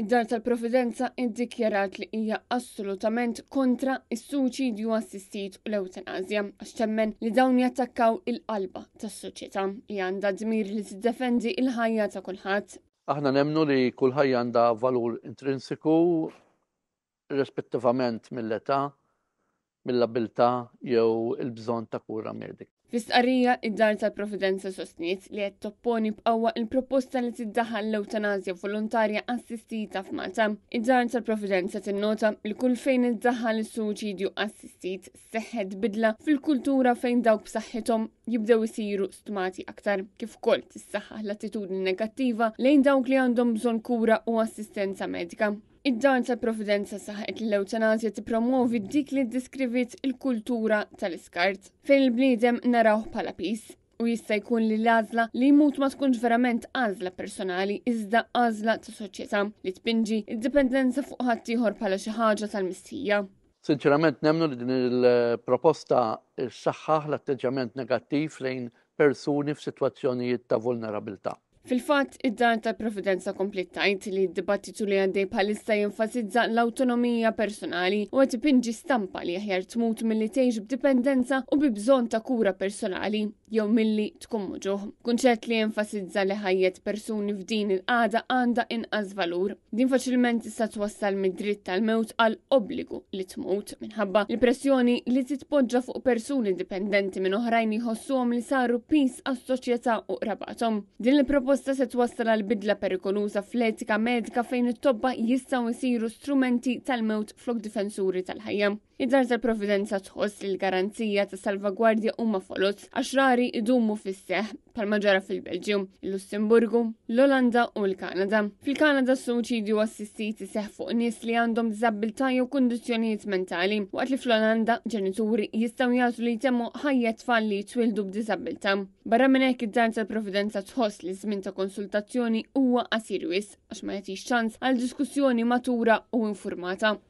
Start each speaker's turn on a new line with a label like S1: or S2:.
S1: Id-Dar tal-Provvidenza iddikjarat li hija assolutament kontra is-suċidju assistit u l-eutanazja għax temmen li dawn jattakkaw il-qalba tas-soċjetà li għandha dmir li tiddefendi il-ħajja ta' kulħadd.
S2: Aħna nemmnu li kull ħajja għandha valur intrinsiku rispettivament mill-età, mill-abilità jew il-bżonn ta' kura medika.
S1: Fis-tqarrija id-Dar tal-Provvidenza sostniet li qed topponi b'qawwa il-proposta li tiddaħħal l-eutanazja volontarja assistita f'Malta. Id-Dar tal-Provvidenza tinnota li kull fejn iddaħħal is-suċidju assistit seħħet bidla fil-kultura fejn dawk b'saħħithom jibdew isiru stmati aktar, kif ukoll tissaħħaħ l-attitudni negattiva lejn dawk li għandhom bżonn kura u assistenza medika. Id-Dar tal-Provvidenza saħet li l-eutanazja tippromovi dik li ddiskrivit il-kultura tal-iskart fejn il-bniedem narawh bħala pis u jista' jkun li l-għażla li jmut ma tkunx verament għażla personali iżda għażla ta' soċjetà li tpinġi id-dipendenza fuq ħadd ieħor bħala xi ħaġa tal-mistija.
S2: Sinċerament nemmnu li din il-proposta ssaħħaħ l-atteġġament negattiv lejn persuni f'sitwazzjonijiet ta' vulnerabilità.
S1: Fil-fatt, id-Dar tal-Provvidenza komplet tgħid li d-dibattitu li għaddej bħalissa jenfasizza l-awtonomija personali u qed ipinġi stampa li aħjar tmut milli tgħix b'dipendenza u bi bżonn ta' kura personali jew milli tkun muġuħ. Kunċett li jenfasizza li ħajjet persuni f'din il-qagħda għandha inqas valur. Din faċilment tista' twassal mid-dritt tal-mewt għal obbligu li tmut minħabba l-pressjoni li titpoġġa fuq persuni dipendenti minn oħrajn jħossuhom li saru pis għas-soċjetà u qrabathom. Din il-proposta se twassal għal bidla perikoluża fl-etika medika fejn it-tobba jistgħu jsiru strumenti tal-mewt flok difensuri tal-ħajja. Id-Dar tal-Provvidenza tħoss li l-garanzija ta' salvagwardja huma folot għax rari idumu fis-seħħ bħalma ġara fil-Belġju, il-Lussemburgu, l-Olanda u l-Kanada. Fil-Kanada s-suċidju assistiti seħħ fuq nies li għandhom diżabilità jew kundizzjonijiet mentali, waqt li fl-Olanda ġenituri jistgħu jagħtu li jtemmu ħajja tfal li jitwildu b'diżabilità. Barra minn hekk id-Dar tal-Provvidenza tħoss li żmien ta' konsultazzjoni huwa qasir wisq għax ma jagħtix ċans għal diskussjoni matura u informata.